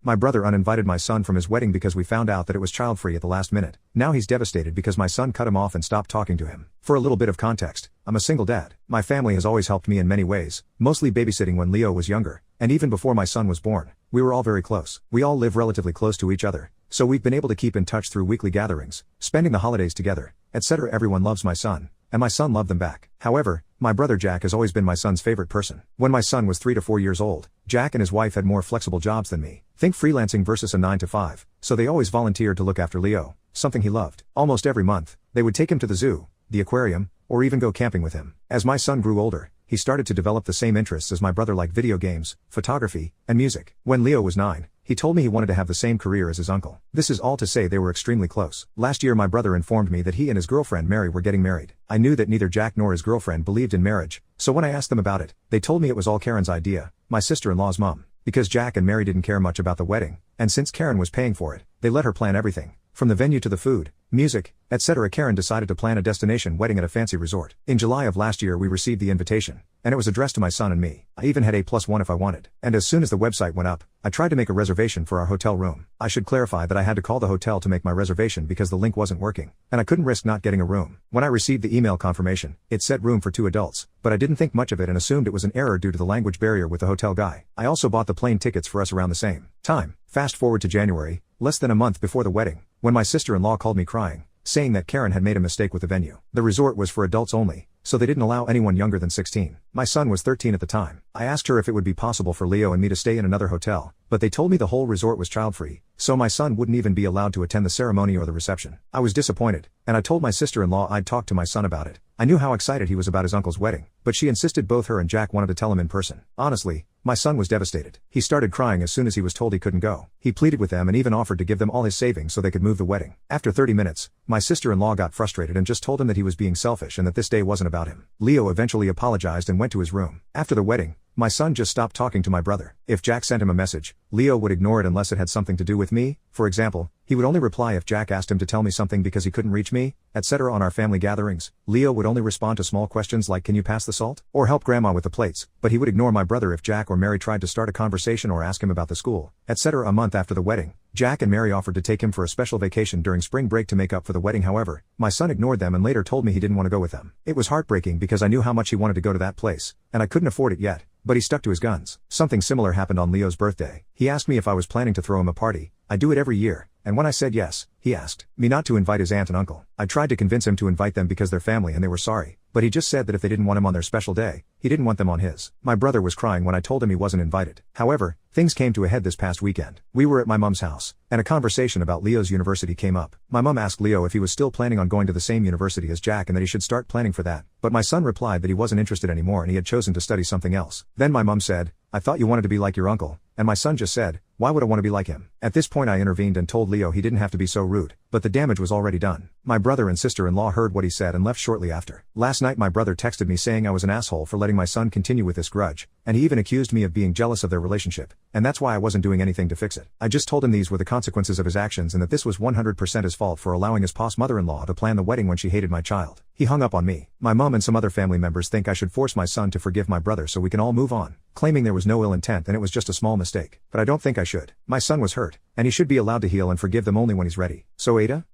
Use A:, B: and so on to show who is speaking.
A: My brother uninvited my son from his wedding because we found out that it was child-free at the last minute. Now he's devastated because my son cut him off and stopped talking to him. For a little bit of context, I'm a single dad. My family has always helped me in many ways, mostly babysitting when Leo was younger, and even before my son was born. We were all very close. We all live relatively close to each other, so we've been able to keep in touch through weekly gatherings, spending the holidays together, etc. Everyone loves my son, and my son loved them back. However, my brother Jack has always been my son's favorite person. When my son was 3 to 4 years old, Jack and his wife had more flexible jobs than me. Think freelancing versus a 9 to 5, so they always volunteered to look after Leo, something he loved. Almost every month, they would take him to the zoo, the aquarium, or even go camping with him. As my son grew older, he started to develop the same interests as my brother, like video games, photography, and music. When Leo was 9, he told me he wanted to have the same career as his uncle. This is all to say they were extremely close. Last year my brother informed me that he and his girlfriend Mary were getting married. I knew that neither Jack nor his girlfriend believed in marriage, so when I asked them about it, they told me it was all Karen's idea, my sister-in-law's mom. Because Jack and Mary didn't care much about the wedding, and since Karen was paying for it, they let her plan everything, from the venue to the food, music, etc. Karen decided to plan a destination wedding at a fancy resort. In July of last year we received the invitation, and it was addressed to my son and me. I even had A+1 if I wanted. And as soon as the website went up, I tried to make a reservation for our hotel room. I should clarify that I had to call the hotel to make my reservation because the link wasn't working, and I couldn't risk not getting a room. When I received the email confirmation, it said room for 2 adults, but I didn't think much of it and assumed it was an error due to the language barrier with the hotel guy. I also bought the plane tickets for us around the same time. Fast forward to January, less than a month before the wedding, when my sister-in-law called me crying, saying that Karen had made a mistake with the venue. The resort was for adults only, so they didn't allow anyone younger than 16. My son was 13 at the time. I asked her if it would be possible for Leo and me to stay in another hotel, but they told me the whole resort was child-free, so my son wouldn't even be allowed to attend the ceremony or the reception. I was disappointed, and I told my sister-in-law I'd talk to my son about it. I knew how excited he was about his uncle's wedding, but she insisted both her and Jack wanted to tell him in person. Honestly, my son was devastated. He started crying as soon as he was told he couldn't go. He pleaded with them and even offered to give them all his savings so they could move the wedding. After 30 minutes, my sister-in-law got frustrated and just told him that he was being selfish and that this day wasn't about him. Leo eventually apologized and went to his room. After the wedding, my son just stopped talking to my brother. If Jack sent him a message, Leo would ignore it unless it had something to do with me. For example, he would only reply if Jack asked him to tell me something because he couldn't reach me, etc. On our family gatherings, Leo would only respond to small questions like can you pass the salt? Or help grandma with the plates, but he would ignore my brother if Jack or Mary tried to start a conversation or ask him about the school, etc. A month after the wedding, Jack and Mary offered to take him for a special vacation during spring break to make up for the wedding. However, my son ignored them and later told me he didn't want to go with them. It was heartbreaking because I knew how much he wanted to go to that place, and I couldn't afford it yet, but he stuck to his guns. Something similar happened on Leo's birthday. He asked me if I was planning to throw him a party. I do it every year, and when I said yes, he asked me not to invite his aunt and uncle. I tried to convince him to invite them because they're family and they were sorry, but he just said that if they didn't want him on their special day, he didn't want them on his. My brother was crying when I told him he wasn't invited. However, things came to a head this past weekend. We were at my mom's house, and a conversation about Leo's university came up. My mom asked Leo if he was still planning on going to the same university as Jack and that he should start planning for that, but my son replied that he wasn't interested anymore and he had chosen to study something else. Then my mom said, I thought you wanted to be like your uncle, and my son just said, why would I want to be like him? At this point I intervened and told Leo he didn't have to be so rude, but the damage was already done. My brother and sister-in-law heard what he said and left shortly after. Last night my brother texted me saying I was an asshole for letting my son continue with this grudge, and he even accused me of being jealous of their relationship, and that's why I wasn't doing anything to fix it. I just told him these were the consequences of his actions and that this was 100% his fault for allowing his past mother-in-law to plan the wedding when she hated my child. He hung up on me. My mom and some other family members think I should force my son to forgive my brother so we can all move on, claiming there was no ill intent and it was just a small mistake. But I don't think I should. My son was hurt, and he should be allowed to heal and forgive them only when he's ready. So Ada?